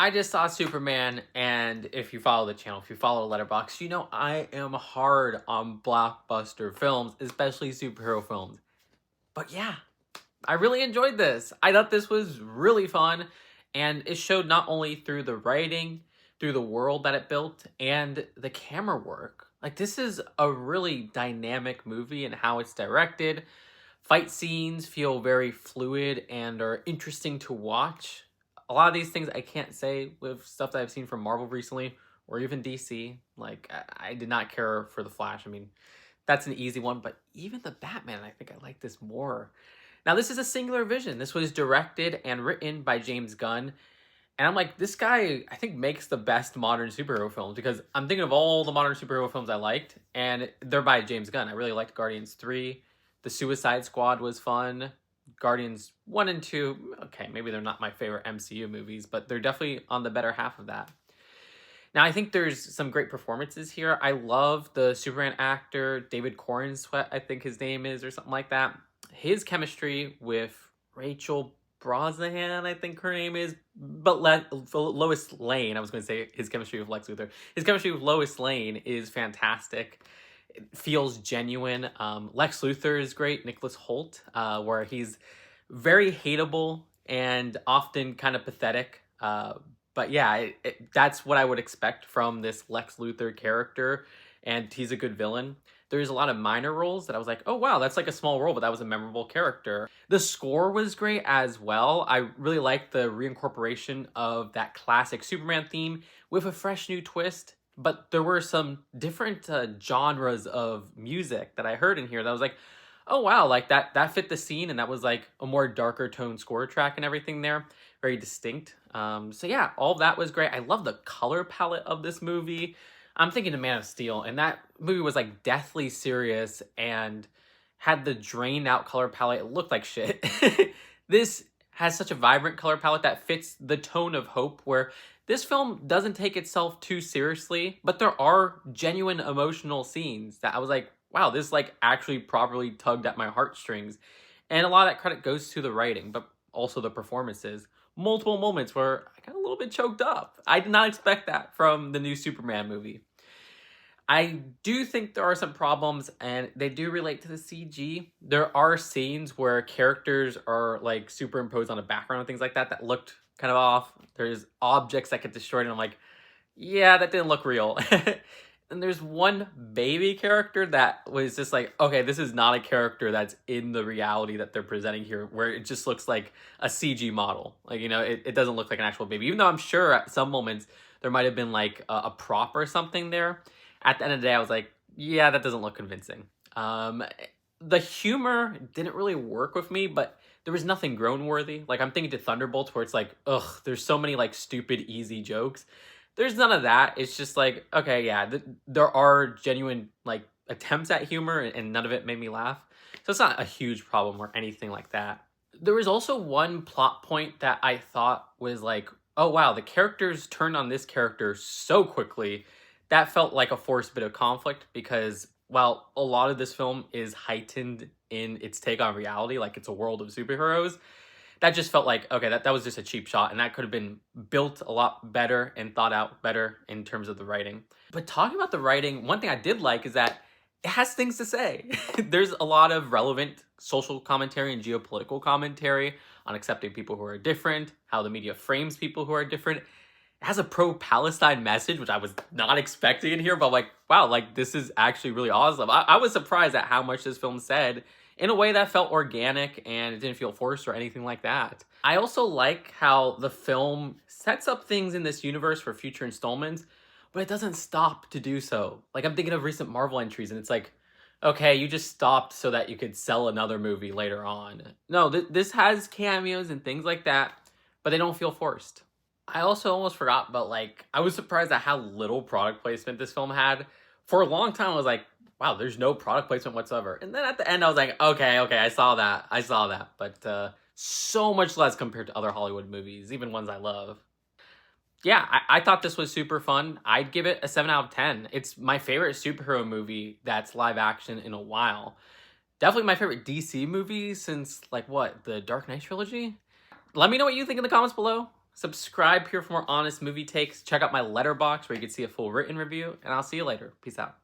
I just saw Superman, and if you follow the channel, if you follow Letterboxd, you know I am hard on blockbuster films, especially superhero films. But yeah, I really enjoyed this. I thought this was really fun, and it showed not only through the writing, through the world that it built, and the camera work. Like, this is a really dynamic movie and how it's directed. Fight scenes feel very fluid and are interesting to watch. A lot of these things I can't say with stuff that I've seen from Marvel recently or even DC. Like, I did not care for The Flash. I mean, that's an easy one, but even the Batman, I think I like this more. Now, this is a singular vision. This was directed and written by James Gunn. And I'm like, this guy, I think, makes the best modern superhero films because I'm thinking of all the modern superhero films I liked, and they're by James Gunn. I really liked Guardians 3. The Suicide Squad was fun. Guardians 1 and 2, okay, maybe they're not my favorite MCU movies, but they're definitely on the better half of that. Now, I think there's some great performances here. I love the Superman actor, David Cornsweet, I think his name is, or something like that. His chemistry with Rachel Brosnahan, I think her name is, but Lois Lane, I was going to say his chemistry with Lex Luthor. His chemistry with Lois Lane is fantastic. It feels genuine. Lex Luthor is great. Nicholas Hoult, where he's very hateable and often kind of pathetic. But yeah, that's what I would expect from this Lex Luthor character, and he's a good villain. There's a lot of minor roles that I was like, oh wow, that's like a small role, but that was a memorable character. The score was great as well. I really liked the reincorporation of that classic Superman theme with a fresh new twist. But there were some different genres of music that I heard in here that I was like, oh wow, like that fit the scene, and that was like a more darker tone score track and everything there, very distinct. So yeah, all of that was great. I love the color palette of this movie. I'm thinking of Man of Steel, and that movie was like deathly serious and had the drained out color palette. It looked like shit. This has such a vibrant color palette that fits the tone of hope, where this film doesn't take itself too seriously, but there are genuine emotional scenes that I was like, wow, this like actually properly tugged at my heartstrings. And a lot of that credit goes to the writing, but also the performances. Multiple moments where I got a little bit choked up. I did not expect that from the new Superman movie. I do think there are some problems, and they do relate to the CG. There are scenes where characters are like superimposed on a background and things like that that looked kind of off. There's objects that get destroyed, and I'm like, yeah, that didn't look real. And there's one baby character that was just like, okay, this is not a character that's in the reality that they're presenting here, where it just looks like a CG model. Like, you know, it doesn't look like an actual baby, even though I'm sure at some moments there might have been like a prop or something there. At the end of the day, I was like, yeah, that doesn't look convincing. The humor didn't really work with me, but there was nothing groan worthy. Like, I'm thinking to Thunderbolts, where it's like, ugh, there's so many like stupid, easy jokes. There's none of that. It's just like, okay, yeah, there are genuine like attempts at humor, and none of it made me laugh. So it's not a huge problem or anything like that. There was also one plot point that I thought was like, oh wow, the characters turned on this character so quickly. That felt like a forced bit of conflict, because while a lot of this film is heightened in its take on reality, like it's a world of superheroes, that just felt like, okay, that was just a cheap shot, and that could have been built a lot better and thought out better in terms of the writing. But talking about the writing, one thing I did like is that it has things to say. There's a lot of relevant social commentary and geopolitical commentary on accepting people who are different, how the media frames people who are different. It has a pro-Palestine message, which I was not expecting in here, but like, wow, like this is actually really awesome. I was surprised at how much this film said in a way that felt organic, and it didn't feel forced or anything like that. I also like how the film sets up things in this universe for future installments, but it doesn't stop to do so. Like, I'm thinking of recent Marvel entries, and it's like, okay, you just stopped so that you could sell another movie later on. No, this has cameos and things like that, but they don't feel forced. I also almost forgot, but like, I was surprised at how little product placement this film had. For a long time, I was like, wow, there's no product placement whatsoever. And then at the end, I was like, okay, I saw that. But so much less compared to other Hollywood movies, even ones I love. Yeah, I thought this was super fun. I'd give it a 7 out of 10. It's my favorite superhero movie that's live action in a while. Definitely my favorite DC movie since, like, what, the Dark Knight trilogy? Let me know what you think in the comments below. Subscribe here for more honest movie takes. Check out my letterbox where you can see a full written review. And I'll see you later. Peace out.